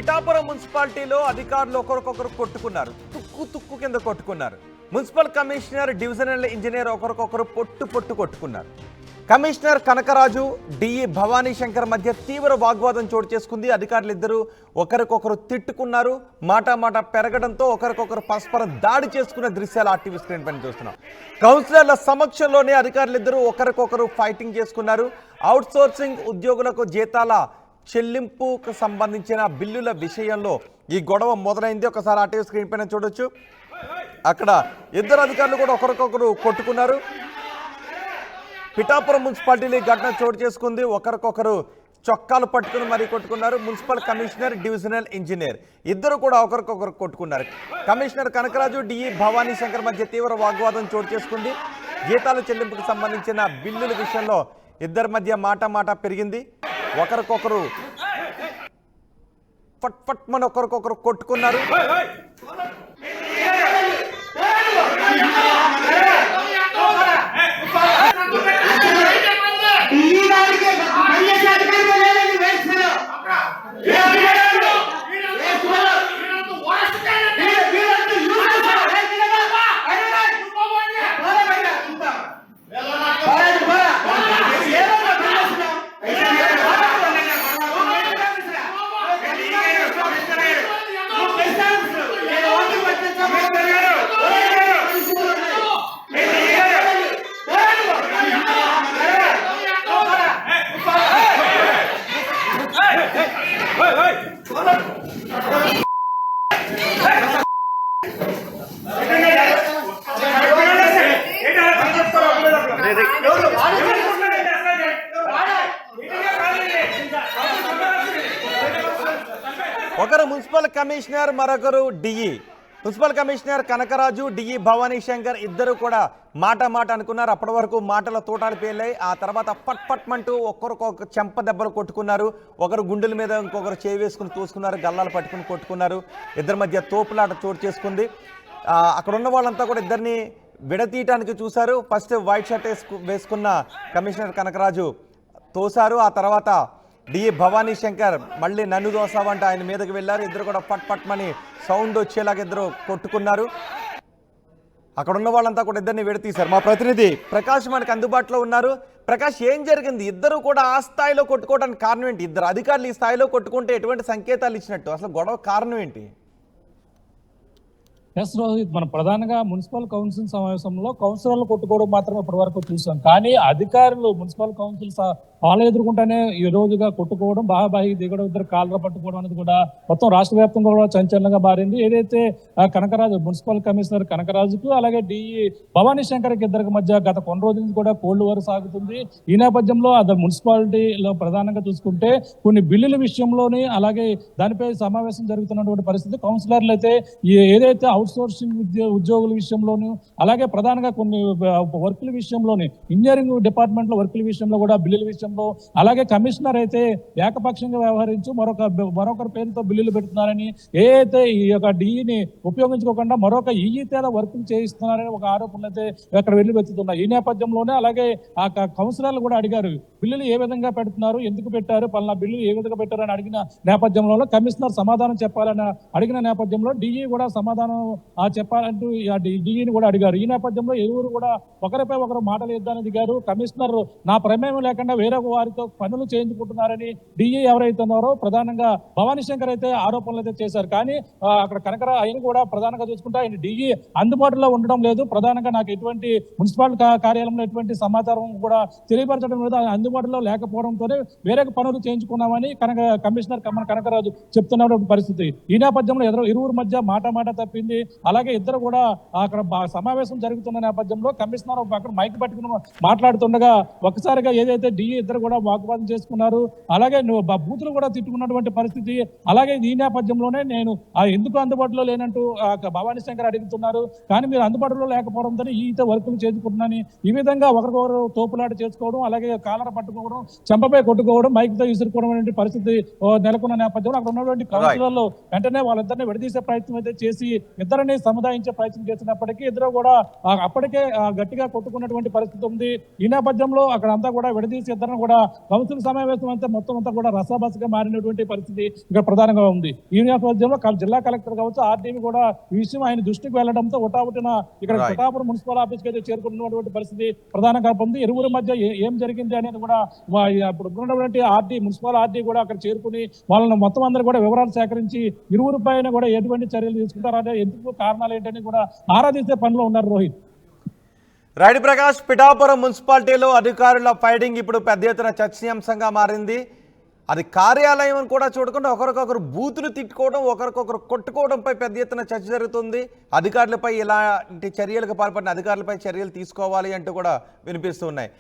పిఠాపురం మున్సిపాలిటీలో అధికారులు ఒకరికొకరు కొట్టుకున్నారు. తుక్కు తుక్కు కింద కొట్టుకున్నారు. మున్సిపల్ కమిషనర్, డివిజనల్ ఇంజనీర్ ఒకరికొకరు పొట్టు కొట్టుకున్నారు. కమిషనర్ కనకరాజు, డిఈ భవానీ శంకర్ మధ్య తీవ్ర వాగ్వాదం చోటు చేసుకుంది. అధికారులు ఇద్దరు ఒకరికొకరు తిట్టుకున్నారు. మాట పెరగడంతో ఒకరికొకరు పరస్పర దాడి చేసుకున్న దృశ్యాలు ఆర్టీవీ స్క్రీన్ పైన చూస్తున్నాం. కౌన్సిలర్ల సమక్షంలోనే అధికారులు ఇద్దరు ఒకరికొకరు ఫైటింగ్ చేసుకున్నారు. అవుట్సోర్సింగ్ ఉద్యోగులకు జీతాల చెల్లింపుకు సంబంధించిన బిల్లుల విషయంలో ఈ గొడవ మొదలైంది. ఒకసారి ఆర్టీవీ స్క్రీన్ పైన చూడొచ్చు. అక్కడ ఇద్దరు అధికారులు కూడా ఒకరికొకరు కొట్టుకున్నారు. పిఠాపురం మున్సిపాలిటీలో ఘటన చోటు చేసుకుంది. ఒకరికొకరు చొక్కాలు పట్టుకుని మరీ కొట్టుకున్నారు. మున్సిపల్ కమిషనర్, డివిజనల్ ఇంజనీర్ ఇద్దరు కూడా ఒకరికొకరు కొట్టుకున్నారు. కమిషనర్ కనకరాజు, డిఈ భవానీ శంకర్ మధ్య తీవ్ర వాగ్వాదం చోటు చేసుకుంది. జీతాల చెల్లింపుకు సంబంధించిన బిల్లుల విషయంలో ఇద్దరి మధ్య మాట పెరిగింది. ఒకరికొకరు ఫట్మని ఒకరికొకరు కొట్టుకున్నారు. ఒకరు మున్సిపల్ కమిషనర్, మరొకరు DE. Municipal commissioner Kanakaraju, DE Bhavani Shankar ఇద్దరు కూడా మాట అనుకున్నారు. అప్పటి వరకు మాటల తోటాలు పేలాయి. ఆ తర్వాత పట్మంటూ ఒకరికొక చెంప దెబ్బలు కొట్టుకున్నారు. ఒకరు గుండెల మీద ఇంకొకరు చేయి వేసుకుని తోసుకున్నారు. గల్లాలు పట్టుకుని కొట్టుకున్నారు. ఇద్దరి మధ్య తోపులాట చోటు చేసుకుంది. అక్కడ ఉన్న వాళ్ళంతా కూడా ఇద్దరిని విడతీయటానికి చూశారు. ఫస్ట్ వైట్ షర్ట్ వేసుకున్న కమిషనర్ కనకరాజు తోశారు. ఆ తర్వాత డిఈ భవానీ శంకర్ మళ్ళీ నన్ను దోసావంటే ఆయన మీదకి వెళ్ళారు. ఇద్దరు కూడా పట్మని సౌండ్ వచ్చేలాగా ఇద్దరు కొట్టుకున్నారు. అక్కడ ఉన్న వాళ్ళంతా కూడా ఇద్దరిని విడతీశారు. మా ప్రతినిధి ప్రకాష్ మనకు అందుబాటులో ఉన్నారు. ప్రకాష్, ఏం జరిగింది? ఇద్దరు కూడా ఆ స్థాయిలో కొట్టుకోవడానికి కారణం ఏంటి? ఇద్దరు అధికారులు ఈ స్థాయిలో కొట్టుకుంటే ఎటువంటి సంకేతాలు ఇచ్చినట్టు? అసలు గొడవ కారణం ఏంటి? ఎస్ రోహిత్, మనం ప్రధానంగా మున్సిపల్ కౌన్సిల్ సమావేశంలో కౌన్సిలర్లు కొట్టుకోవడం మాత్రం ఇప్పటి వరకు చూసాం. కానీ అధికారులు మున్సిపల్ కౌన్సిల్ వాళ్ళు ఎదుర్కొంటేనే ఈ రోజుగా కొట్టుకోవడం, బాబాయి దిగడం, ఇద్దరు కాళ్ళ పట్టుకోవడం అనేది కూడా మొత్తం రాష్ట్ర వ్యాప్తంగా కూడా సంచలనంగా మారింది. ఏదైతే కనకరాజు, మున్సిపల్ కమిషనర్ కనకరాజుకు, అలాగే డిఈ భవానీ శంకర్కి ఇద్దరికి మధ్య గత కొన్ని రోజుల నుంచి కూడా కోల్డ్ వార్ సాగుతుంది. ఈ నేపథ్యంలో అది మున్సిపాలిటీలో ప్రధానంగా చూసుకుంటే కొన్ని బిల్లుల విషయంలోని, అలాగే దానిపై సమావేశం జరుగుతున్నటువంటి పరిస్థితి. కౌన్సిలర్లు అయితే ఏదైతే అవుట్ సోర్సింగ్ ఉద్యోగుల విషయంలోనూ, అలాగే ప్రధానంగా కొన్ని వర్కుల విషయంలోని, ఇంజనీరింగ్ డిపార్ట్మెంట్ లో వర్కుల విషయంలో కూడా బిల్లుల విషయంలో, అలాగే కమిషనర్ అయితే ఏకపక్షంగా వ్యవహరించు మరొకరి పేరుతో బిల్లులు పెడుతున్నారని, ఏదైతే ఈ యొక్క డిఈని ఉపయోగించుకోకుండా మరొక ఈఈ తేద వర్కులు చేయిస్తున్నారని ఒక ఆరోపణలు అయితే అక్కడ వెల్లువెత్తుతున్నాయి. ఈ నేపథ్యంలోనే అలాగే ఆ కౌన్సిలర్లు కూడా అడిగారు, బిల్లులు ఏ విధంగా పెడుతున్నారు, ఎందుకు పెట్టారు, పలానా బిల్లులు ఏ విధంగా పెట్టారు అని అడిగిన నేపథ్యంలో కమిషనర్ సమాధానం చెప్పాలని అడిగిన నేపథ్యంలో డిఈ కూడా సమాధానం చెప్పాలంటూ డిఈని కూడా అడిగారు. ఈ నేపథ్యంలో ఎవరు కూడా ఒకరిపై ఒకరు మాటలు ఇద్దాని దిగారు. కమిషనర్ నా ప్రమేయం లేకుండా వేరే వారితో పనులు చేయించుకుంటున్నారని డిఈ ఎవరైతే ఉన్నారో ప్రధానంగా భవానీ శంకర్ అయితే ఆరోపణలు అయితే చేశారు. కానీ అక్కడ కనకర ఆయన కూడా ప్రధానంగా చూసుకుంటే ఆయన డిఈ అందుబాటులో ఉండడం లేదు. ప్రధానంగా నాకు ఎటువంటి మున్సిపల్ కార్యాలయంలో ఎటువంటి సమాచారం కూడా తెలియపరచడం లేదు, అందుబాటులో లేకపోవడంతోనే వేరే పనులు చేయించుకున్నామని కమిషనర్ కనకరాజు చెప్తున్న పరిస్థితి. ఈ నేపథ్యంలో ఇరువురు మధ్య మాట తప్పింది. అలాగే ఇద్దరు కూడా అక్కడ సమావేశం జరుగుతున్న నేపథ్యంలో కమిషనర్ అక్కడ మైక్ పట్టుకుని మాట్లాడుతుండగా ఒక్కసారిగా ఏదైతే డిఈ ఇద్దరు కూడా వాగ్వాదం చేసుకున్నారు. అలాగే బూతులు కూడా తిట్టుకున్నటువంటి పరిస్థితి. అలాగే ఈ నేపథ్యంలోనే నేను ఎందుకు అందుబాటులో లేనంటూ భవానీ శంకర్ అడుగుతున్నారు. కానీ మీరు అందుబాటులో లేకపోవడంతో ఈతో వర్కులు చేసుకుంటున్నాను, ఈ విధంగా ఒకరికొకరు తోపులాట చేసుకోవడం, అలాగే కాలర పట్టుకోవడం, చెంపపై కొట్టుకోవడం, మైక్ తో విసురుకోవడం అనే పరిస్థితి నెలకొన్న నేపథ్యంలో అక్కడ ఉన్నటువంటి కౌన్సిలర్లు వెంటనే వాళ్ళిద్దరిని విడదీసే ప్రయత్నం అయితే చేసి ఇద్దరిని సముదాయించే ప్రయత్నం చేసినప్పటికీ ఇద్దరు కూడా అప్పటికే గట్టిగా కొట్టుకున్నటువంటి పరిస్థితి ఉంది. ఈ నేపథ్యంలో అక్కడ అంతా కూడా విడదీసి ఇద్దరిని కూడా కౌన్సిల్ సమావేశం అంతా మొత్తం అంతా కూడా రసాబసగా మారినటువంటి పరిస్థితి ఇక్కడ ప్రధానంగా ఉంది. ఈ నేపథ్యంలో జిల్లా కలెక్టర్ కావచ్చు, ఆర్డీవి కూడా ఈ విషయం ఆయన దృష్టికి వెళ్లడంతో ఒటావుటిన ఇక్కడ పిఠాపురం మున్సిపల్ ఆఫీస్కి అయితే చేరుకున్నటువంటి పరిస్థితి ప్రధానంగా ఉంది. ఇరువురి మధ్య ఏం జరిగింది అనేది కూడా ఇప్పుడు ఉన్నటువంటి ఆర్డీ మున్సిపల్ ఆర్డీ కూడా అక్కడ చేరుకుని వాళ్ళని మొత్తం అందరూ కూడా వివరాలు సేకరించి ఇరువురి పైన కూడా ఎటువంటి చర్యలు తీసుకుంటారనే ఎందుకు కారణాలు ఏంటని కూడా ఆరాధించే పనిలో ఉన్నారు రోహిత్. రైట్ ప్రకాష్, పిఠాపురం మున్సిపాలిటీలో అధికారుల ఫైటింగ్ ఇప్పుడు పెద్ద ఎత్తున చర్చనీయాంశంగా మారింది. అది కార్యాలయం కూడా చూడకుండా ఒకరికొకరు బూతులు తిట్టుకోవడం, ఒకరికొకరు కొట్టుకోవడంపై పెద్ద ఎత్తున చర్చ జరుగుతుంది. అధికారులపై ఇలాంటి చర్యలకు పాల్పడిన అధికారులపై చర్యలు తీసుకోవాలి అంటూ కూడా వినిపిస్తున్నాయి.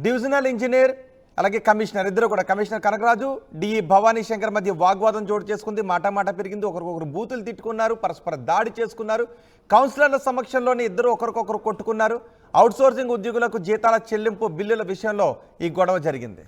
డివిజనల్ ఇంజనీర్ అలాగే కమిషనర్ ఇద్దరు కూడా, కమిషనర్ కనకరాజు, డిఈ భవానీ శంకర్ మధ్య వాగ్వాదం చోటు చేసుకుంది. మాట పెరిగింది, ఒకరికొకరు బూతులు తిట్టుకున్నారు, పరస్పర దాడి చేసుకున్నారు. కౌన్సిలర్ల సమక్షంలోనే ఇద్దరు ఒకరికొకరు కొట్టుకున్నారు. అవుట్సోర్సింగ్ ఉద్యోగులకు జీతాల చెల్లింపు బిల్లుల విషయంలో ఈ గొడవ జరిగింది.